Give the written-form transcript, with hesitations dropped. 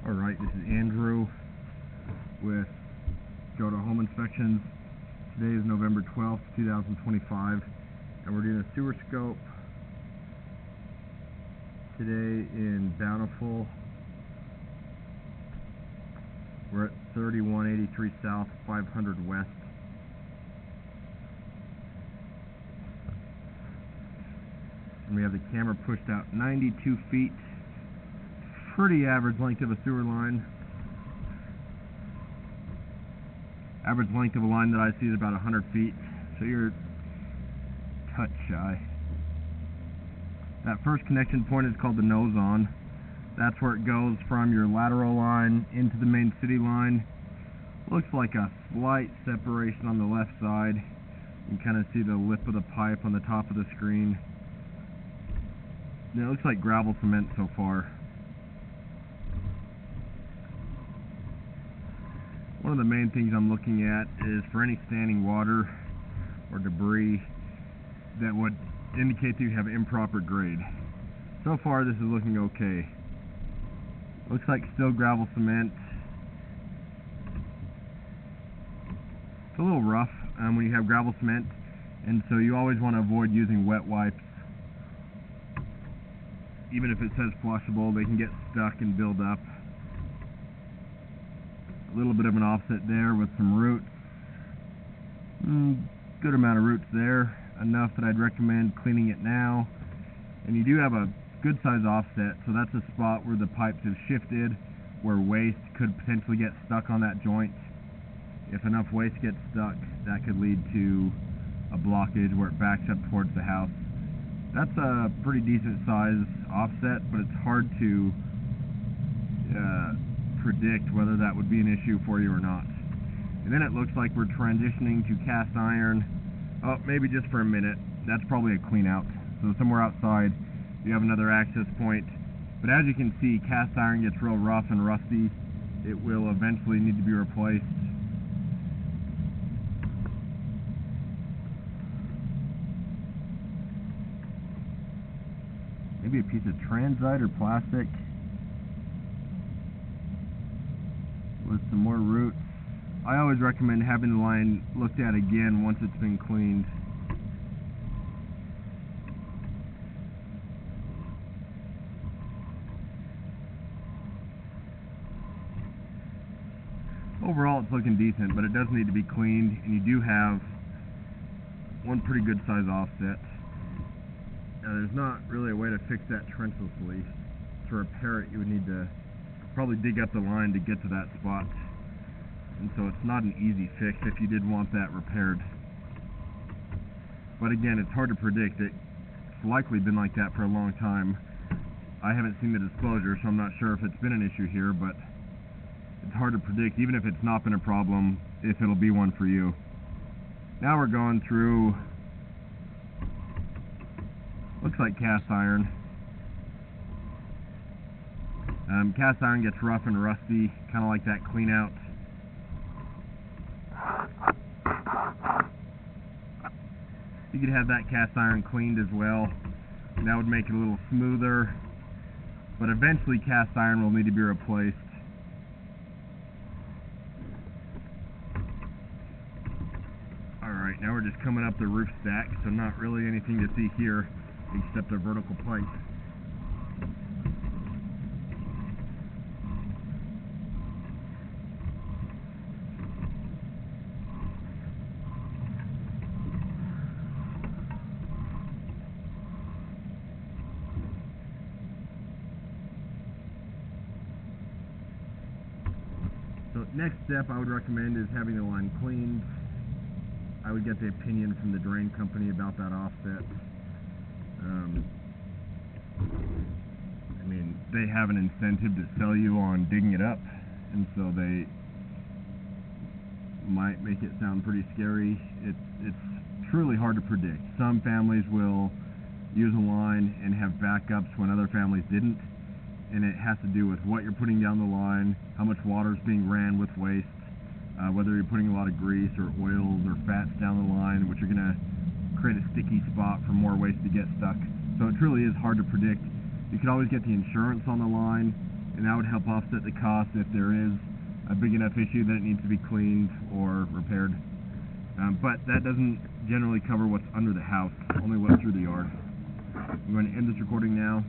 Alright, this is Andrew with Go to Home Inspections. Today is November 12th, 2025, and we're doing a sewer scope today in Bountiful. We're at 3183 South, 500 West. And we have the camera pushed out 92 feet. Pretty average length of a sewer line. Average length of a line that I see is about 100 feet, so you're touch shy. That first connection point is called the nose on. That's where it goes from your lateral line into the main city line. Looks like a slight separation on the left side. You can kind of see the lip of the pipe on the top of the screen. And it looks like gravel cement so far. One of the main things I'm looking at is for any standing water or debris that would indicate that you have improper grade. So far this is looking okay. Looks like still gravel cement. It's a little rough when you have gravel cement, and so you always want to avoid using wet wipes. Even if it says flushable, they can get stuck and build up. A little bit of an offset there with some roots. Good amount of roots there. Enough that I'd recommend cleaning it now. And you do have a good size offset, so that's a spot where the pipes have shifted, where waste could potentially get stuck on that joint. If enough waste gets stuck, that could lead to a blockage where it backs up towards the house. That's a pretty decent size offset, but it's hard to predict whether that would be an issue for you or not. And then it looks like we're transitioning to cast iron. Oh, maybe just for a minute. That's probably a clean out. So somewhere outside you have another access point. But as you can see, cast iron gets real rough and rusty. It will eventually need to be replaced. Maybe a piece of transite or plastic with some more roots. I always recommend having the line looked at again once it's been cleaned. Overall it's looking decent, but it does need to be cleaned, and you do have one pretty good size offset. Now there's not really a way to fix that trenchlessly. To repair it, you would need to probably dig up the line to get to that spot. And so it's not an easy fix if you did want that repaired. But again, it's hard to predict. It's likely been like that for a long time. I haven't seen the disclosure, so I'm not sure if it's been an issue here, but it's hard to predict, even if it's not been a problem, if it'll be one for you. Now we're going through, looks like cast iron. Cast iron gets rough and rusty, kind of like that clean out. You could have that cast iron cleaned as well, and that would make it a little smoother, but eventually cast iron will need to be replaced. Alright, now we're just coming up the roof stack, so not really anything to see here except a vertical pipe. So next step I would recommend is having the line cleaned. I would get the opinion from the drain company about that offset. I mean, they have an incentive to sell you on digging it up, and so they might make it sound pretty scary. It's truly hard to predict. Some families will use a line and have backups when other families didn't. And it has to do with what you're putting down the line, how much water is being ran with waste, whether you're putting a lot of grease or oils or fats down the line, which are going to create a sticky spot for more waste to get stuck. So it truly is hard to predict. You can always get the insurance on the line, and and that would help offset the cost if there is a big enough issue that it needs to be cleaned or repaired. But that doesn't generally cover what's under the house, only what's through the yard. I'm going to end this recording now.